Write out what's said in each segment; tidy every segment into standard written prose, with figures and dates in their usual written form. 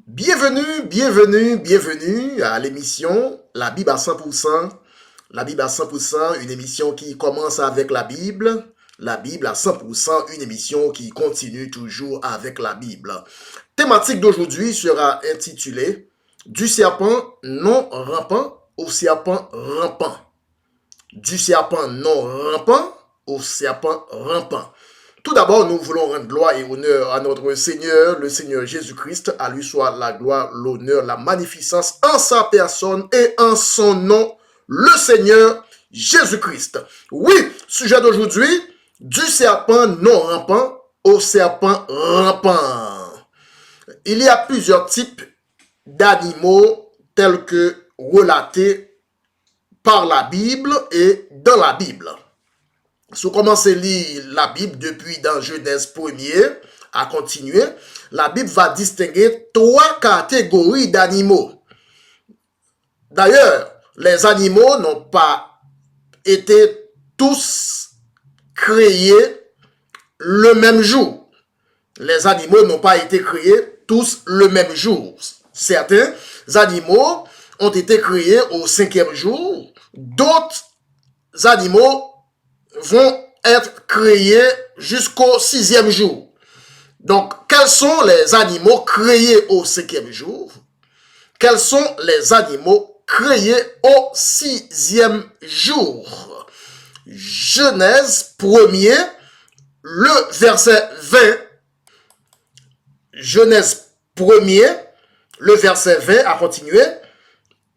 Bienvenue à l'émission La Bible à 100%. La Bible à 100%, une émission qui commence avec la Bible. La Bible à 100%, une émission qui continue toujours avec la Bible. Thématique d'aujourd'hui sera intitulée Du serpent non rampant au serpent rampant. Du serpent non rampant au serpent rampant. Tout d'abord, nous voulons rendre gloire et honneur à notre Seigneur, le Seigneur Jésus-Christ. À lui soit la gloire, l'honneur, la magnificence en sa personne et en son nom, le Seigneur Jésus-Christ. Oui, sujet d'aujourd'hui, du serpent non rampant au serpent rampant. Il y a plusieurs types d'animaux tels que relatés par la Bible et dans la Bible. Si vous commencez à lire la Bible depuis dans Genèse 1er à continuer, la Bible va distinguer trois catégories d'animaux. D'ailleurs, les animaux n'ont pas été tous créés le même jour. Les animaux n'ont pas été créés tous le même jour. Certains animaux ont été créés au 5e jour, d'autres animaux vont être créés jusqu'au 6e jour. Donc, quels sont les animaux créés au 5e jour? Quels sont les animaux créés au 6e jour? Genèse 1er, le verset 20. Genèse 1er, le verset 20 à continuer.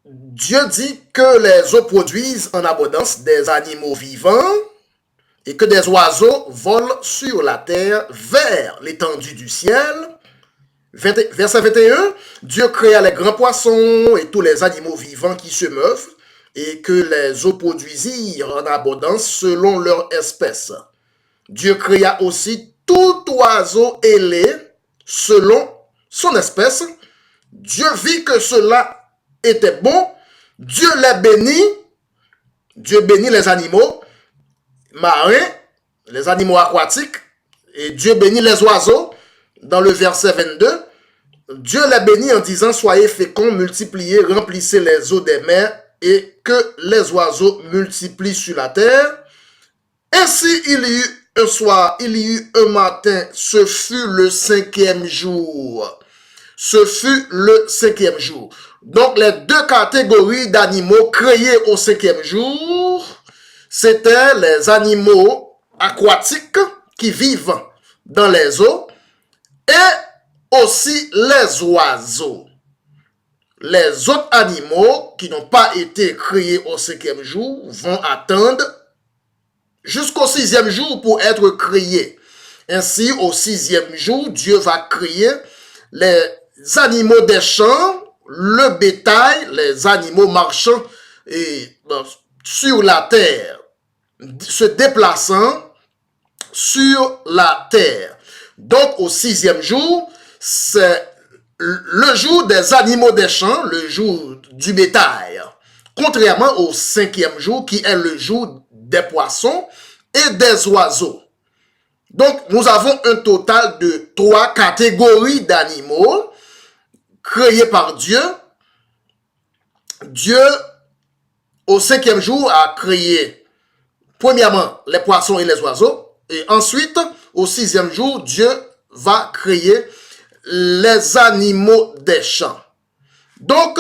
Dieu dit que les eaux produisent en abondance des animaux vivants et que des oiseaux volent sur la terre vers l'étendue du ciel. Verset 21, Dieu créa les grands poissons et tous les animaux vivants qui se meuvent, et que les eaux produisirent en abondance selon leur espèce. Dieu créa aussi tout oiseau ailé selon son espèce. Dieu vit que cela était bon. Dieu les bénit. Dieu bénit les animaux marins, les animaux aquatiques, et Dieu bénit les oiseaux. Dans le verset 22, Dieu les bénit en disant: soyez féconds, multipliez, remplissez les eaux des mers, et que les oiseaux multiplient sur la terre. Ainsi il y eut un soir, il y eut un matin, ce fut le 5e jour. Ce fut le 5e jour. Donc les deux catégories d'animaux créés au 5e jour, c'était les animaux aquatiques qui vivent dans les eaux et aussi les oiseaux. Les autres animaux qui n'ont pas été créés au 5e jour vont attendre jusqu'au 6e jour pour être créés. Ainsi, au 6e jour, Dieu va créer les animaux des champs, le bétail, les animaux marchant et, sur la terre, se déplaçant sur la terre. Donc, au 6e jour, c'est le jour des animaux des champs, le jour du bétail. Contrairement au 5e jour, qui est le jour des poissons et des oiseaux. Donc, nous avons un total de 3 catégories d'animaux créés par Dieu. Dieu, au 5e jour, a créé premièrement les poissons et les oiseaux, et ensuite, au 6e jour, Dieu va créer les animaux des champs. Donc,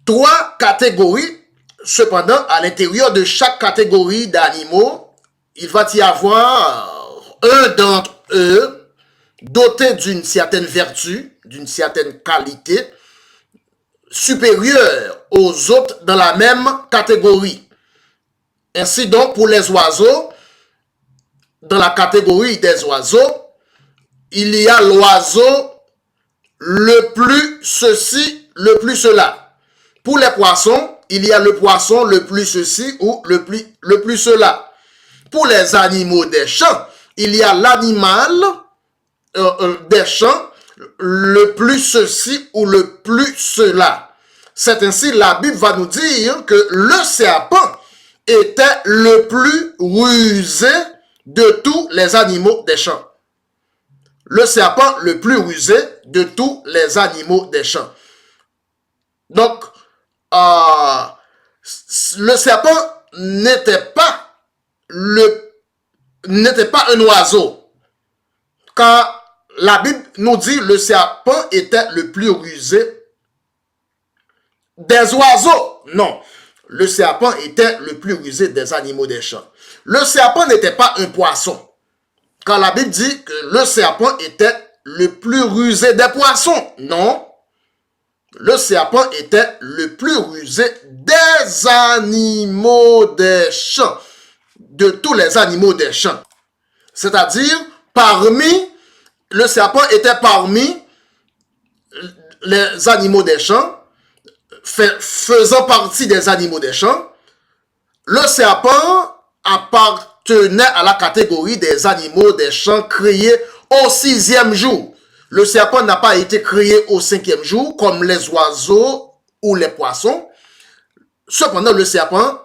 3 catégories. Cependant, à l'intérieur de chaque catégorie d'animaux, il va y avoir un d'entre eux doté d'une certaine vertu, d'une certaine qualité, supérieure aux autres dans la même catégorie. Ainsi donc, pour les oiseaux, dans la catégorie des oiseaux, il y a l'oiseau le plus ceci, le plus cela. Pour les poissons, il y a le poisson le plus ceci ou le plus cela. Pour les animaux des champs, il y a l'animal des champs le plus ceci ou le plus cela. C'est ainsi, la Bible va nous dire que le serpent était le plus rusé de tous les animaux des champs. le serpent le plus rusé de tous les animaux des champs. Donc, le serpent n'était pas un oiseau. Car la Bible nous dit le serpent était le plus rusé des oiseaux. Non, le serpent était le plus rusé des animaux des champs. Le serpent n'était pas un poisson. Car la Bible dit que le serpent était le plus rusé des poissons. Non, le serpent était le plus rusé des animaux des champs. De tous les animaux des champs. C'est-à-dire, le serpent était parmi les animaux des champs, faisant partie des animaux des champs. Le serpent appartenait à la catégorie des animaux des champs créés au 6e jour. Le serpent n'a pas été créé au 5e jour comme les oiseaux ou les poissons. Cependant, le serpent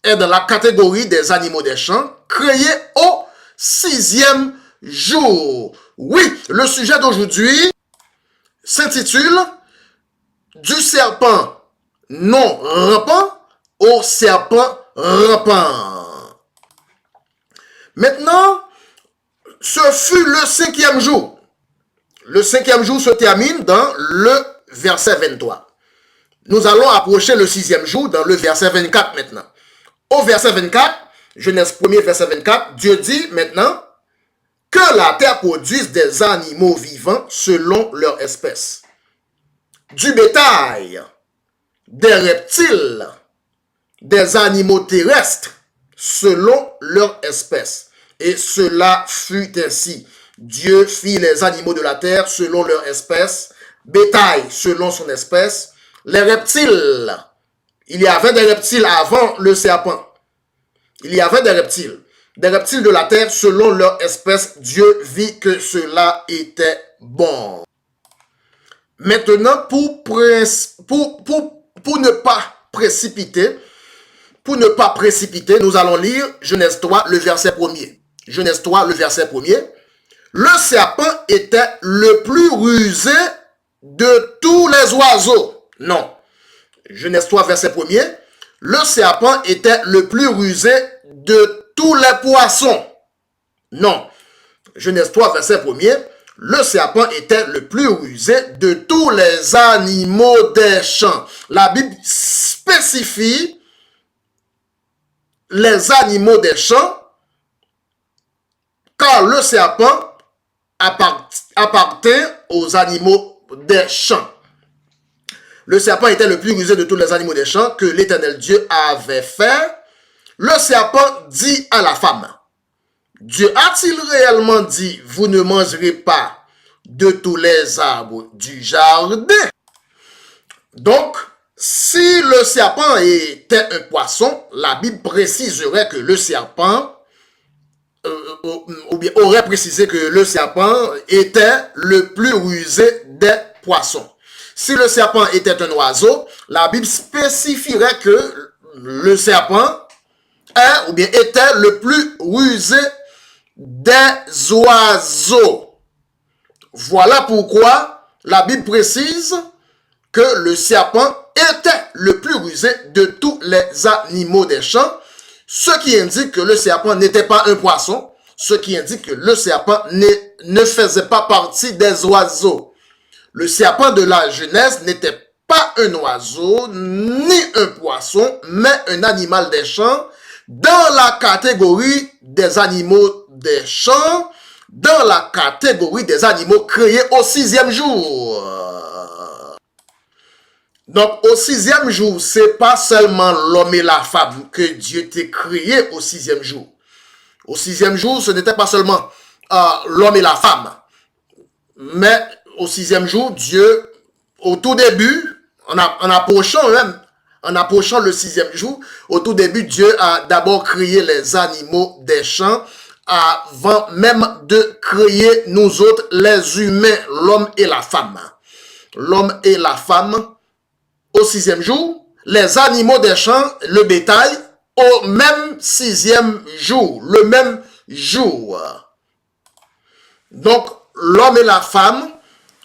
est dans la catégorie des animaux des champs créés au 6e jour. Oui, le sujet d'aujourd'hui s'intitule du serpent non rampant au serpent rampant. Maintenant, ce fut le 5e jour. Le 5e jour se termine dans le verset 23. Nous allons approcher le 6e jour dans le verset 24 maintenant. Au verset 24, Genèse 1er, verset 24, Dieu dit maintenant que la terre produise des animaux vivants selon leur espèce, du bétail, des reptiles, des animaux terrestres selon leur espèce. Et cela fut ainsi. Dieu fit les animaux de la terre selon leur espèce, bétail selon son espèce, les reptiles. Il y avait des reptiles avant le serpent. Il y avait des reptiles de la terre selon leur espèce. Dieu vit que cela était bon. Maintenant, pour ne pas précipiter, nous allons lire Genèse 3, le verset 1er. Genèse 3, le verset 1er. Le serpent était le plus rusé de tous les oiseaux. Non. Genèse 3, verset 1er. Le serpent était le plus rusé de tous les poissons. Non. Genèse 3, verset 1er. Le serpent était le plus rusé de tous les animaux des champs. La Bible spécifie les animaux des champs car le serpent appartient aux animaux des champs. Le serpent était le plus rusé de tous les animaux des champs que l'Éternel Dieu avait fait. Le serpent dit à la femme, Dieu a-t-il réellement dit, vous ne mangerez pas de tous les arbres du jardin? Donc, si le serpent était un poisson, la Bible préciserait que le serpent, ou bien aurait précisé que le serpent était le plus rusé des poissons. Si le serpent était un oiseau, la Bible spécifierait que le serpent est ou bien était le plus rusé des oiseaux. Voilà pourquoi la Bible précise que le serpent était le plus rusé de tous les animaux des champs, ce qui indique que le serpent n'était pas un poisson, ce qui indique que le serpent ne faisait pas partie des oiseaux. Le serpent de la Genèse n'était pas un oiseau ni un poisson, mais un animal des champs dans la catégorie des animaux des champs, dans la catégorie des animaux créés au 6e jour. Donc, au 6e jour, c'est pas seulement l'homme et la femme que Dieu t'a créé au 6e jour. Au 6e jour, ce n'était pas seulement l'homme et la femme. Mais au 6e jour, Dieu, au tout début, en approchant le 6e jour, au tout début, Dieu a d'abord créé les animaux des champs avant même de créer nous autres, les humains, l'homme et la femme. L'homme et la femme, au 6e jour, les animaux des champs, le bétail, au même 6e jour, le même jour. Donc, l'homme et la femme,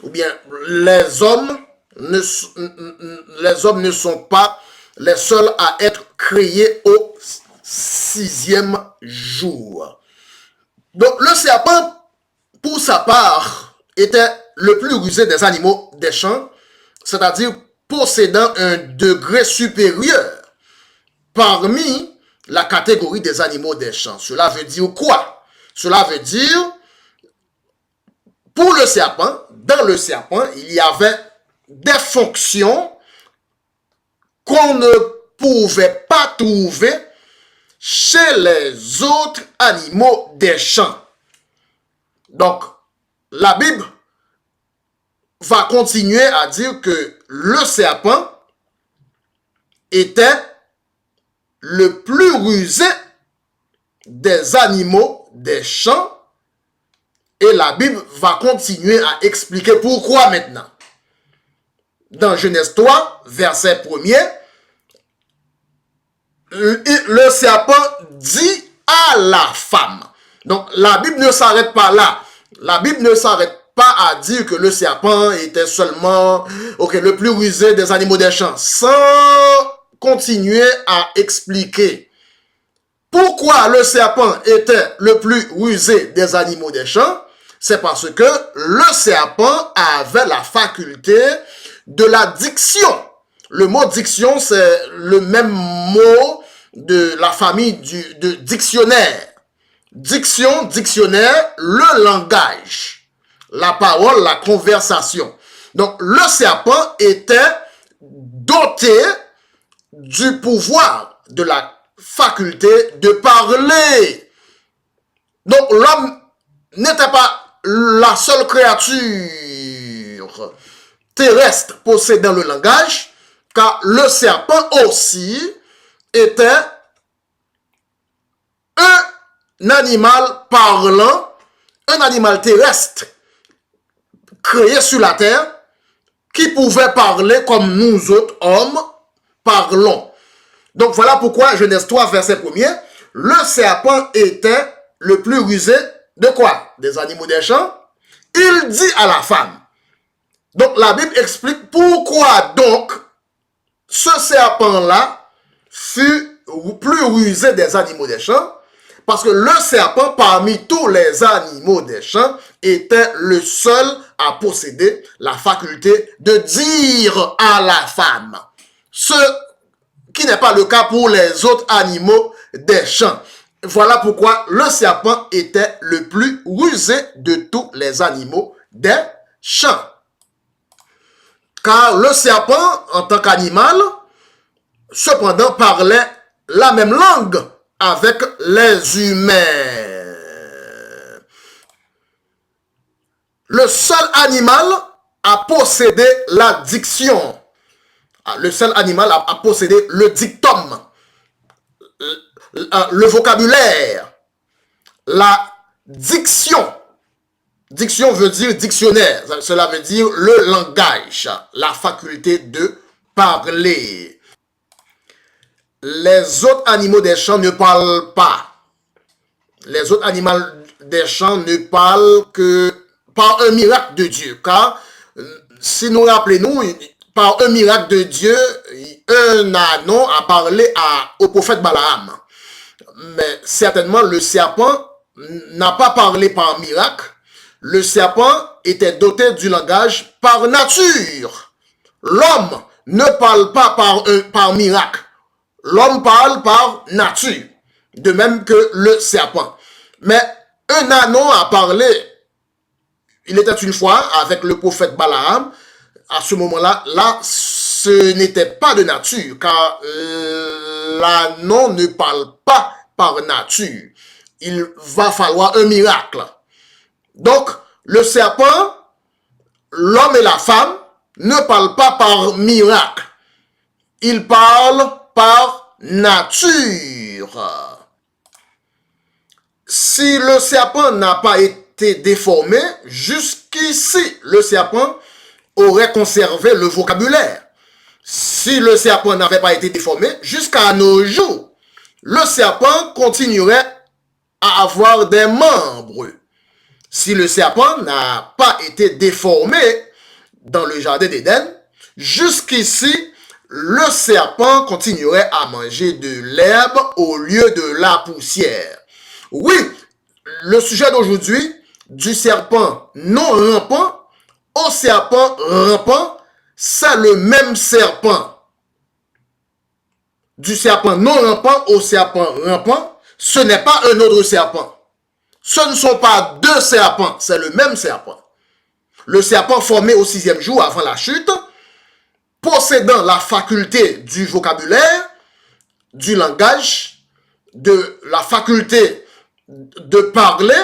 ou bien les hommes ne sont pas les seuls à être créés au 6e jour. Donc, le serpent, pour sa part, était le plus rusé des animaux des champs, c'est-à-dire possédant un degré supérieur parmi la catégorie des animaux des champs. Cela veut dire quoi? Cela veut dire, pour le serpent, dans le serpent, il y avait des fonctions qu'on ne pouvait pas trouver chez les autres animaux des champs. Donc, la Bible va continuer à dire que le serpent était le plus rusé des animaux des champs, et la Bible va continuer à expliquer pourquoi maintenant. Dans Genèse 3, verset 1er, le serpent dit à la femme. Donc la Bible ne s'arrête pas là. La Bible ne s'arrête pas à dire que le serpent était seulement le plus rusé des animaux des champs, sans continuer à expliquer pourquoi le serpent était le plus rusé des animaux des champs. C'est parce que le serpent avait la faculté de la diction. Le mot diction, c'est le même mot de la famille de dictionnaire. Diction, dictionnaire, le langage, la parole, la conversation. Donc, le serpent était doté du pouvoir, de la faculté de parler. Donc, l'homme n'était pas la seule créature terrestre possédant le langage, car le serpent aussi était un animal parlant, un animal terrestre créé sur la terre, qui pouvait parler comme nous autres hommes parlons. Donc voilà pourquoi Genèse 3, verset 1er, le serpent était le plus rusé de quoi? Des animaux des champs. Il dit à la femme. Donc la Bible explique pourquoi donc ce serpent-là fut plus rusé des animaux des champs. Parce que le serpent, parmi tous les animaux des champs, était le seul à posséder la faculté de dire à la femme. Ce qui n'est pas le cas pour les autres animaux des champs. Voilà pourquoi le serpent était le plus rusé de tous les animaux des champs. Car le serpent, en tant qu'animal, cependant parlait la même langue avec les humains. Le seul animal à posséder la diction. Le seul animal à posséder le dictum, le vocabulaire, la diction. Diction veut dire dictionnaire. Cela veut dire le langage, la faculté de parler. Les autres animaux des champs ne parlent pas. Les autres animaux des champs ne parlent que par un miracle de Dieu. Car, si nous rappelons, par un miracle de Dieu, un ânon a parlé au prophète Balaam. Mais certainement, le serpent n'a pas parlé par miracle. Le serpent était doté du langage par nature. L'homme ne parle pas par miracle. L'homme parle par nature, de même que le serpent. Mais un ânon a parlé, il était une fois avec le prophète Balaam. À ce moment-là, ce n'était pas de nature, car l'ânon ne parle pas par nature. Il va falloir un miracle. Donc, le serpent, l'homme et la femme ne parlent pas par miracle. Ils parlent par nature. Si le serpent n'a pas été déformé, jusqu'ici, le serpent aurait conservé le vocabulaire. Si le serpent n'avait pas été déformé, jusqu'à nos jours, le serpent continuerait à avoir des membres. Si le serpent n'a pas été déformé dans le jardin d'Éden, jusqu'ici, le serpent continuerait à manger de l'herbe au lieu de la poussière. Oui, le sujet d'aujourd'hui, du serpent non rampant au serpent rampant, c'est le même serpent. Du serpent non rampant au serpent rampant, ce n'est pas un autre serpent. Ce ne sont pas deux serpents, c'est le même serpent. Le serpent formé au 6e jour avant la chute, possédant la faculté du vocabulaire, du langage, de la faculté de parler.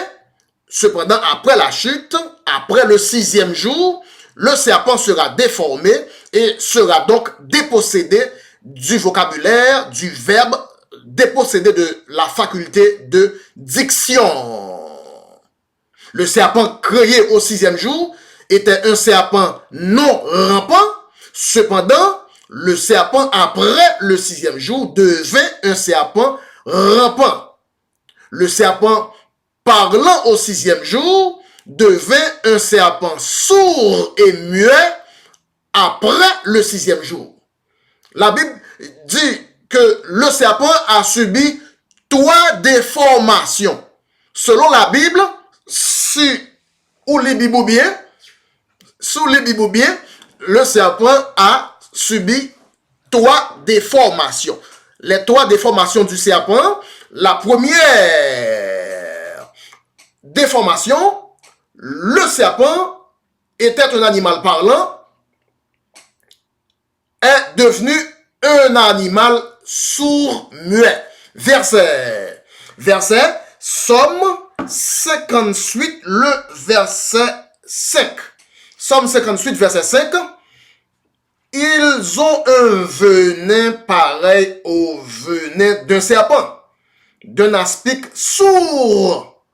Cependant, après la chute, après le 6e jour, le serpent sera déformé et sera donc dépossédé du vocabulaire, du verbe, dépossédé de la faculté de diction. Le serpent créé au 6e jour était un serpent non rampant. Cependant, le serpent après le 6e jour devint un serpent rampant. Le serpent parlant au 6e jour devint un serpent sourd et muet après le 6e jour. La Bible dit que le serpent a subi 3 déformations. Selon la Bible, si ou les Bibles bien, sous les Bibles bien, le serpent a subi 3 déformations. Les 3 déformations du serpent, la première déformation, le serpent était un animal parlant, est devenu un animal sourd-muet. Verset, Somme 58, le verset 5. Somme 58, verset 5. Ils ont un venin pareil au venin d'un serpent, d'un aspic sourd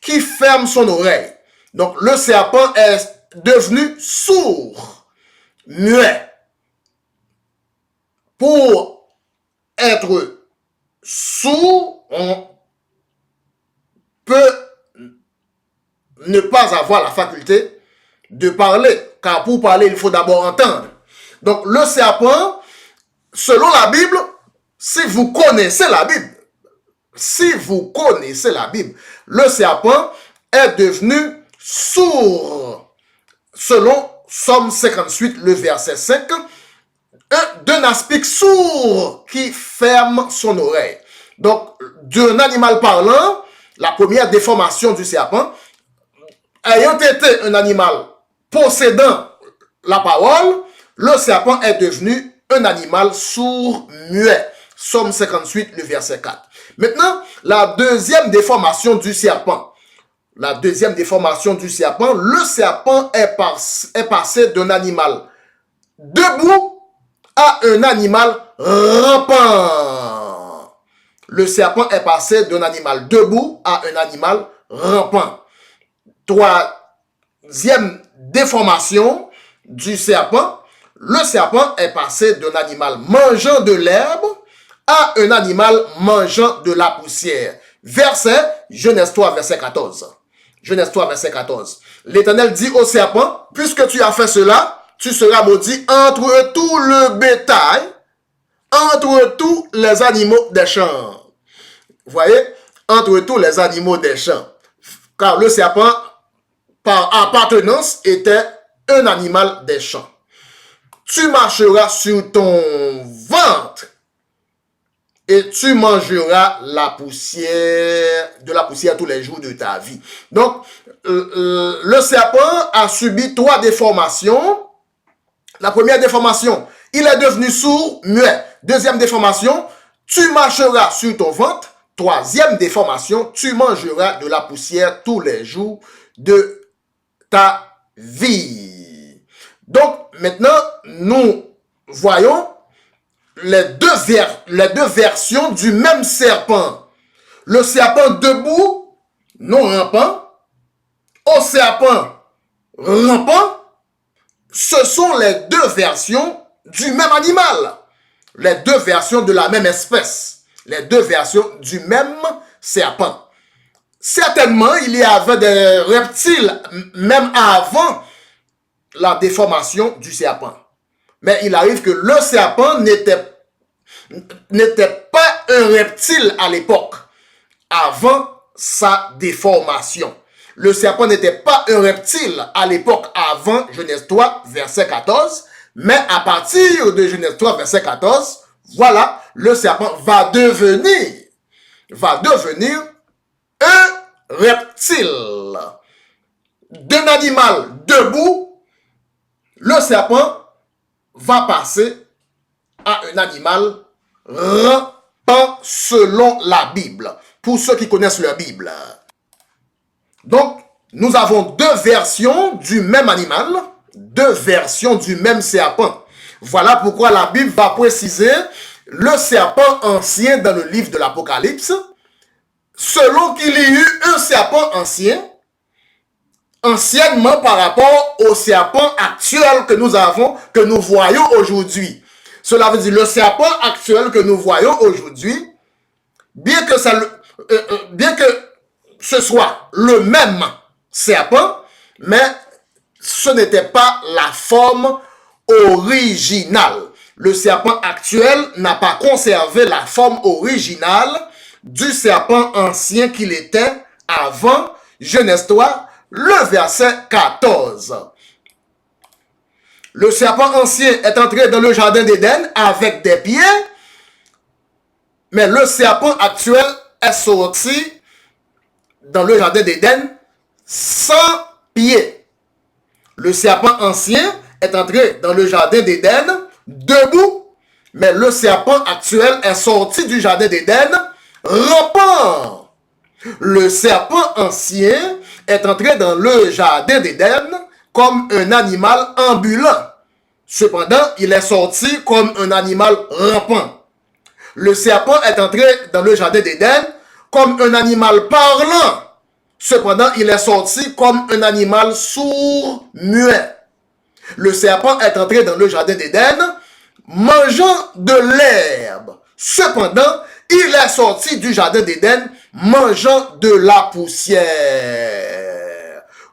qui ferme son oreille. Donc le serpent est devenu sourd, muet. Pour être sourd, on peut ne pas avoir la faculté de parler, car pour parler, il faut d'abord entendre. Donc le serpent, selon la Bible, si vous connaissez la Bible, le serpent est devenu sourd, selon Somme 58, le verset 5, d'un aspic sourd qui ferme son oreille. Donc, d'un animal parlant, la première déformation du serpent, ayant été un animal possédant la parole, le serpent est devenu un animal sourd-muet. Somme 58, le verset 4. Maintenant, la deuxième déformation du serpent. Le serpent est passé d'un animal debout à un animal rampant. Le serpent est passé d'un animal debout à un animal rampant. Troisième déformation du serpent, le serpent est passé d'un animal mangeant de l'herbe à un animal mangeant de la poussière. Genèse 3, verset 14. L'Éternel dit au serpent, puisque tu as fait cela, tu seras maudit entre tout le bétail, entre tous les animaux des champs. Vous voyez? Entre tous les animaux des champs. Car le serpent, par appartenance, était un animal des champs. Tu marcheras sur ton ventre et tu mangeras de la poussière tous les jours de ta vie. Donc, le serpent a subi 3 déformations. La première déformation, il est devenu sourd, muet. Deuxième déformation, tu marcheras sur ton ventre. Troisième déformation, tu mangeras de la poussière tous les jours de ta vie. Donc, maintenant, nous voyons les deux versions du même serpent. Le serpent debout, non rampant, au serpent rampant. Ce sont les deux versions du même animal. Les deux versions de la même espèce. Les deux versions du même serpent. certainement, il y avait des reptiles, même avant la déformation du serpent. Mais il arrive que le serpent n'était pas un reptile à l'époque, avant sa déformation. Le serpent n'était pas un reptile à l'époque avant Genèse 3, verset 14, mais à partir de Genèse 3, verset 14, voilà, le serpent va devenir un reptile. D'un animal debout, le serpent va passer à un animal rampant selon la Bible. Pour ceux qui connaissent la Bible. Donc, nous avons deux versions du même animal, deux versions du même serpent. Voilà pourquoi la Bible va préciser le serpent ancien dans le livre de l'Apocalypse, selon qu'il y ait eu un serpent anciennement par rapport au serpent actuel que nous avons, que nous voyons aujourd'hui. Cela veut dire le serpent actuel que nous voyons aujourd'hui, bien que ce soit le même serpent, mais ce n'était pas la forme originale. Le serpent actuel n'a pas conservé la forme originale du serpent ancien qu'il était avant Genèse 3, le verset 14. Le serpent ancien est entré dans le jardin d'Éden avec des pieds, mais le serpent actuel est sorti dans le jardin d'Éden sans pieds. Le serpent ancien est entré dans le jardin d'Éden debout, mais le serpent actuel est sorti du jardin d'Éden rampant. Le serpent ancien est entré dans le jardin d'Éden comme un animal ambulant. Cependant, il est sorti comme un animal rampant. Le serpent est entré dans le jardin d'Éden comme un animal parlant. Cependant, il est sorti comme un animal sourd-muet. Le serpent est entré dans le jardin d'Éden mangeant de l'herbe. Cependant, il est sorti du jardin d'Éden mangeant de la poussière.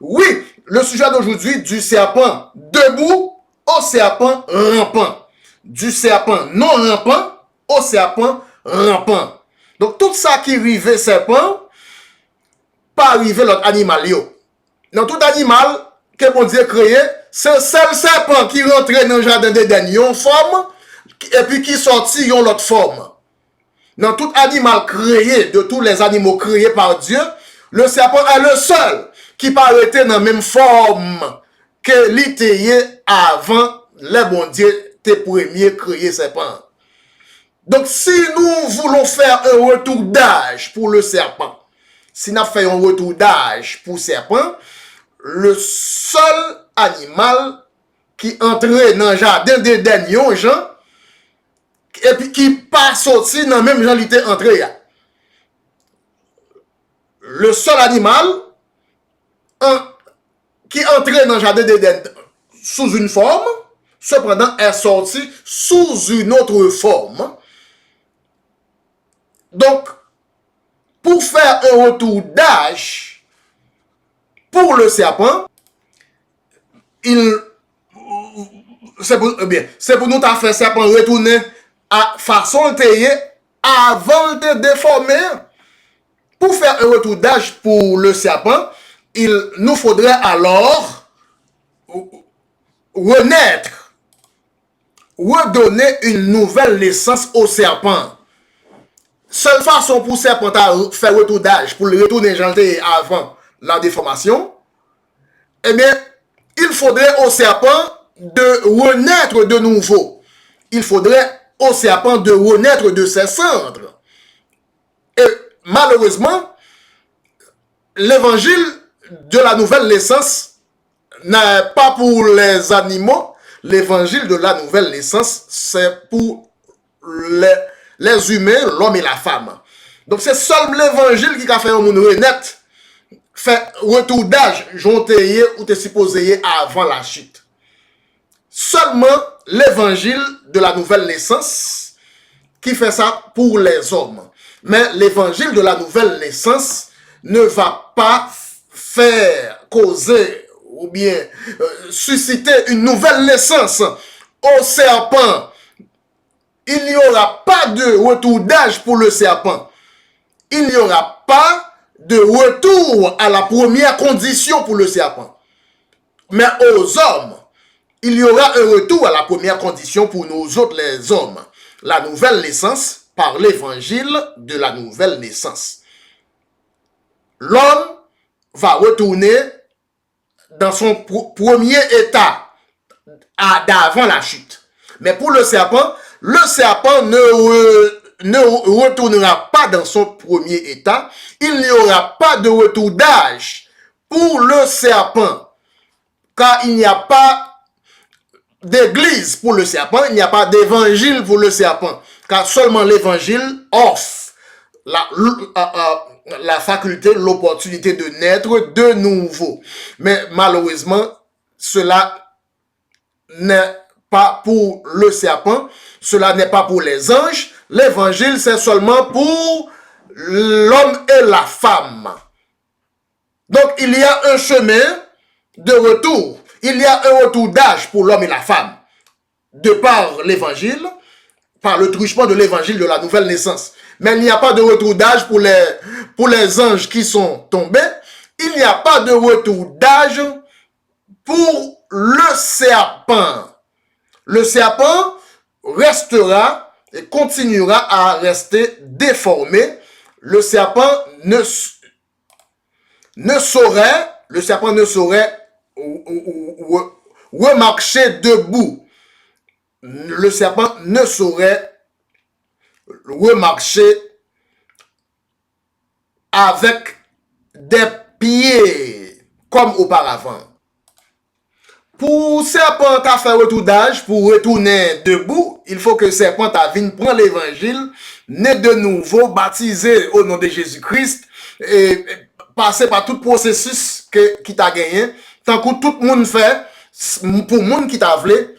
Oui, le sujet d'aujourd'hui, du serpent debout au serpent rampant. Du serpent non rampant au serpent rampant. Donc, tout ça qui arrive serpent, pas arriver l'autre animal. Dans tout animal que bon Dieu créé, c'est seul serpent qui rentre dans le jardin d'Éden, yon forme, et puis qui sorti yon l'autre forme. Dans tout animal créé, de tous les animaux créés par Dieu, le serpent est le seul qui peut arrêter dans la même forme que l'ité avant les bon Dieu tes premiers créés serpent. Donc, si nous voulons faire un retour d'âge pour le serpent, si nous faisons un retour d'âge pour le serpent, le seul animal qui entrait dans le jardin d'Éden, Jean, et puis qui pas sorti dans le même genre, il était entré. Le seul animal qui entrait dans le jardin d'Éden sous une forme, cependant est sorti sous une autre forme. Donc, pour faire un retour d'âge pour le serpent, c'est pour nous faire serpent retourner à façon de avant de déformer. Pour faire un retour d'âge pour le serpent, il nous faudrait alors renaître, redonner une nouvelle naissance au serpent. Seule façon pour le serpent à faire retour d'âge, pour le retourner avant la déformation, eh bien, il faudrait au serpent de renaître de nouveau. Il faudrait au serpent de renaître de ses cendres. Et malheureusement, l'évangile de la nouvelle naissance n'est pas pour les animaux. L'évangile de la nouvelle naissance, c'est pour les humains, l'homme et la femme. Donc c'est seul l'évangile qui a fait un monde renaître, fait retour d'âge, jonté ou te supposé avant la chute. Seulement l'évangile de la nouvelle naissance qui fait ça pour les hommes. Mais l'évangile de la nouvelle naissance ne va pas faire causer ou bien susciter une nouvelle naissance au serpent. Il n'y aura pas de retour d'âge pour le serpent. Il n'y aura pas de retour à la première condition pour le serpent. Mais aux hommes, il y aura un retour à la première condition pour nous autres les hommes. La nouvelle naissance par l'évangile de la nouvelle naissance. L'homme va retourner dans son premier état d'avant la chute. Mais pour le serpent ne retournera pas dans son premier état. Il n'y aura pas de retour d'âge pour le serpent. Car il n'y a pas d'église pour le serpent, il n'y a pas d'évangile pour le serpent. Car seulement l'évangile offre la faculté, l'opportunité de naître de nouveau. Mais malheureusement, cela n'est pas pour le serpent, cela n'est pas pour les anges. L'évangile, c'est seulement pour l'homme et la femme. Donc, il y a un chemin de retour. Il y a un retour d'âge pour l'homme et la femme. De par l'évangile, par le truchement de l'évangile de la nouvelle naissance. Mais il n'y a pas de retour d'âge pour les anges qui sont tombés. Il n'y a pas de retour d'âge pour le serpent. Le serpent restera et continuera à rester déformé. Le serpent ne saurait remarcher debout. Le serpent ne saurait remarcher avec des pieds comme auparavant. Pour serpent à faire retour d'âge, pour retourner debout, il faut que serpent à vienne prendre l'évangile, né de nouveau, baptisé au nom de Jésus-Christ, et passer par tout processus qui t'a gagné, tant que tout le monde fait, pour le monde qui t'a voulu,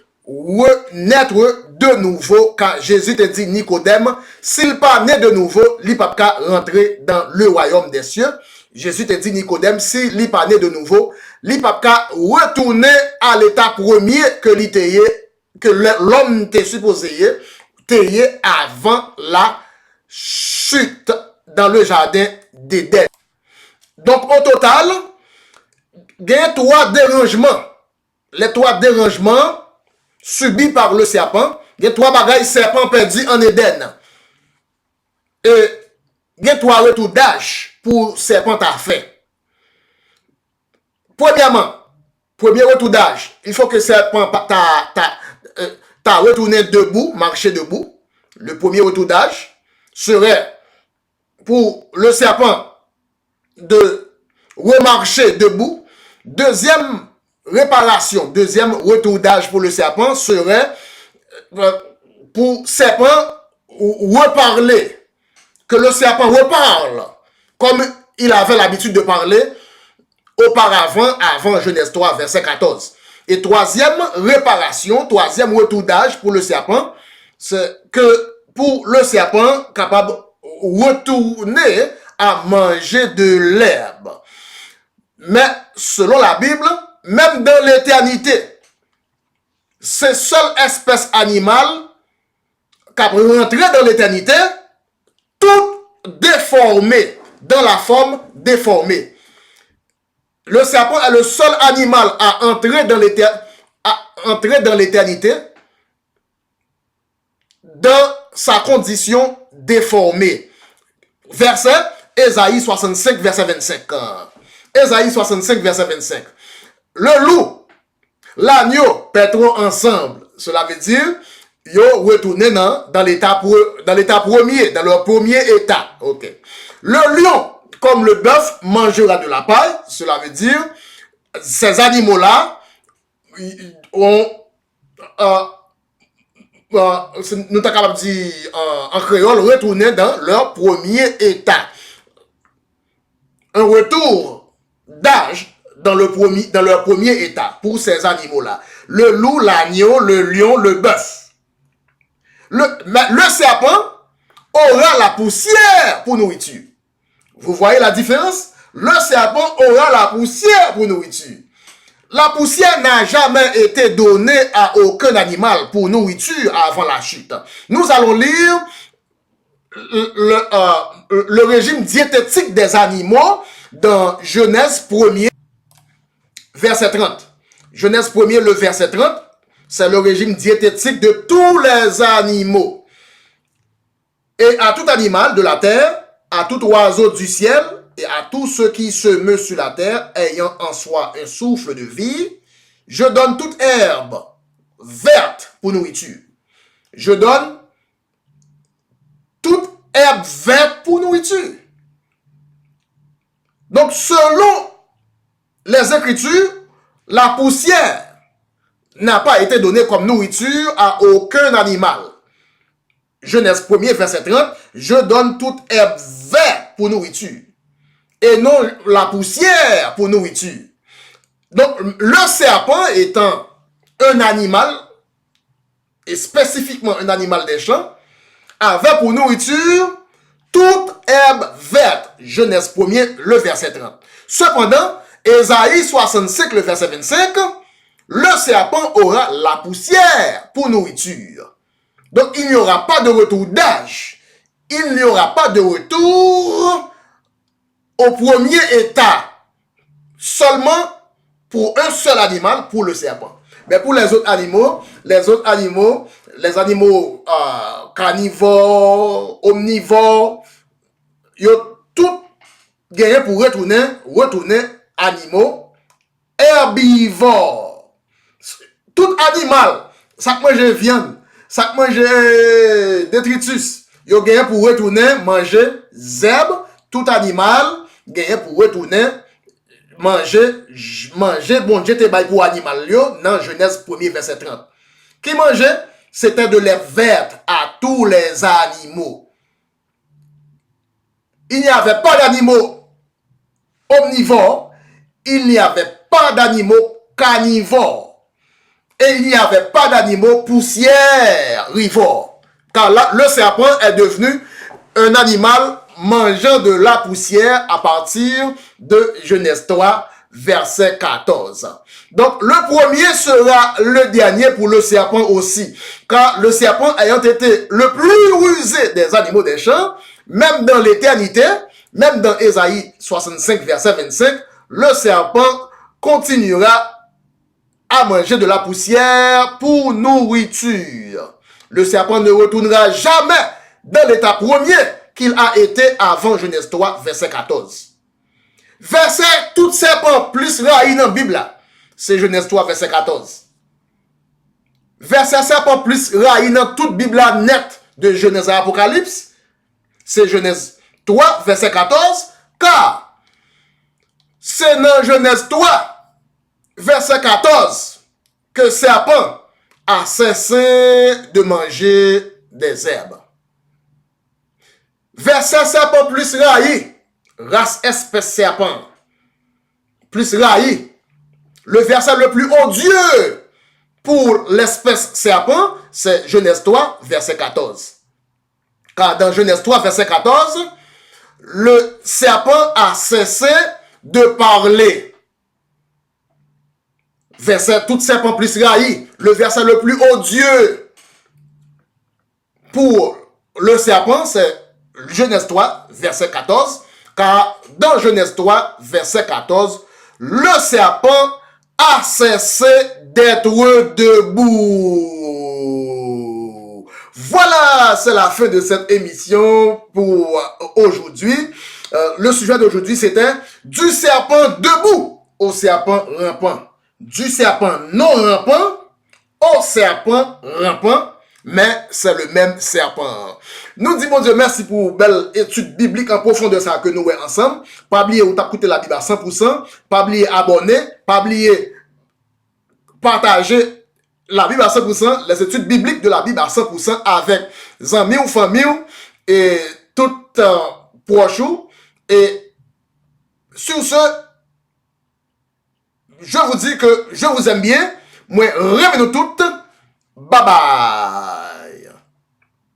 naître de nouveau, car Jésus te dit Nicodème, s'il pas né de nouveau, il ne peut pas rentrer dans le royaume des cieux. Jésus te dit Nicodème, s'il n'est pas né de nouveau, il ne peut pas retourner à l'état premier que l'homme était supposé t'ayer avant la chute dans le jardin d'Éden. Donc au total, il y a 3 dérangements. Les 3 dérangements subis par le serpent. Il y a 3 bagailles serpent perdu en Éden. Et il y a 3 retours d'âge pour serpent à faire. Premièrement, premier retour d'âge, il faut que serpent t'a retourné debout, marché debout. Le premier retour d'âge serait pour le serpent de remarcher debout. Deuxième réparation, deuxième retour d'âge pour le serpent serait pour serpent reparler. Que le serpent reparle comme il avait l'habitude de parler auparavant, avant Genèse 3, verset 14. Et troisième réparation, troisième retour d'âge pour le serpent, c'est que pour le serpent capable de retourner à manger de l'herbe. Mais selon la Bible, même dans l'éternité, c'est seule espèce animale qui a rentré dans l'éternité, tout déformé, dans la forme déformée. Le serpent est le seul animal à entrer dans l'éternité dans sa condition déformée. Verset Ésaïe 65, verset 25. Ésaïe 65, verset 25. Le loup, l'agneau, pèteront ensemble. Cela veut dire, yo retourné dans l'état premier, dans leur premier état. Ok. Le lion, comme le bœuf, mangera de la paille. Cela veut dire, ces animaux-là ont, nous sommes capables de dire en créole, retourner dans leur premier état. Un retour d'âge dans leur premier état pour ces animaux-là. Le loup, l'agneau, le lion, le bœuf. Le serpent aura la poussière pour nourriture. Vous voyez la différence? Le serpent aura la poussière pour nourriture. La poussière n'a jamais été donnée à aucun animal pour nourriture avant la chute. Nous allons lire le régime diététique des animaux dans Genèse 1er, verset 30. Genèse 1er, le verset 30, c'est le régime diététique de tous les animaux. Et à tout animal de la terre, à tout oiseau du ciel, et à tout ce qui se meut sur la terre, ayant en soi un souffle de vie, je donne toute herbe verte pour nourriture. Je donne toute herbe verte pour nourriture. Donc, selon les Écritures, la poussière n'a pas été donnée comme nourriture à aucun animal. Genèse 1er, verset 30, je donne toute herbe verte pour nourriture, et non la poussière pour nourriture. Donc, le serpent étant un animal, et spécifiquement un animal des champs, avait pour nourriture toute herbe verte. Genèse 1er, le verset 30. Cependant, Ésaïe 65, le verset 25, le serpent aura la poussière pour nourriture. Donc, il n'y aura pas de retour d'âge. Il n'y aura pas de retour au premier état. Seulement pour un seul animal, pour le serpent. Mais pour les autres animaux, les animaux carnivores, omnivores, ils ont tout gagné pour retourner animaux herbivores. Tout animal, ça que mange viande, ça que mange détritus, ils ont gagné pour retourner manger zèbre. Tout animal gagné pour retourner manger, bon Dieu te bail pour animal dans Genèse 1er verset 30. Qui mangeait? C'était de l'herbe verte à tous les animaux. Il n'y avait pas d'animaux omnivores, il n'y avait pas d'animaux carnivores, et il n'y avait pas d'animaux poussiérivores. Car là, le serpent est devenu un animal mangeant de la poussière à partir de Genèse 3, verset 14. Donc, le premier sera le dernier pour le serpent aussi. Car le serpent ayant été le plus rusé des animaux des champs, même dans l'éternité, même dans Ésaïe 65, verset 25, le serpent continuera à manger de la poussière pour nourriture. Le serpent ne retournera jamais dans l'état premier qu'il a été avant Genèse 3, verset 14. Verset tout serpent plus raï dans la Bible, c'est Genèse 3, verset 14. Verset serpent plus raï dans toute Bible nette de Genèse à Apocalypse, c'est Genèse 3, verset 14, car c'est dans Genèse 3, verset 14, que serpent a cessé de manger des herbes. Verset serpent plus raï, race espèce serpent, plus raï. Le verset le plus odieux pour l'espèce serpent, c'est Genèse 3, verset 14. Car dans Genèse 3, verset 14, le serpent a cessé de parler. Verset tout serpent plus raï, le verset le plus odieux pour le serpent, c'est Genèse 3, verset 14, car dans Genèse 3, verset 14, le serpent a cessé d'être debout. Voilà, c'est la fin de cette émission pour aujourd'hui. Le sujet d'aujourd'hui, c'était du serpent debout au serpent rampant. Du serpent non rampant au serpent rampant. Mais c'est le même serpent. Nous disons Dieu merci pour une belle étude biblique en profondeur ça que nous voyons ensemble. Pas oublier ou t'écouter la Bible à 100%. Pas oublier abonner. Pas oublier partager la Bible à 100%. Les études bibliques de la Bible à 100% avec amis ou famille et tout proche. Et sur ce, je vous dis que je vous aime bien. Moi, revenez-nous toutes. Bye bye.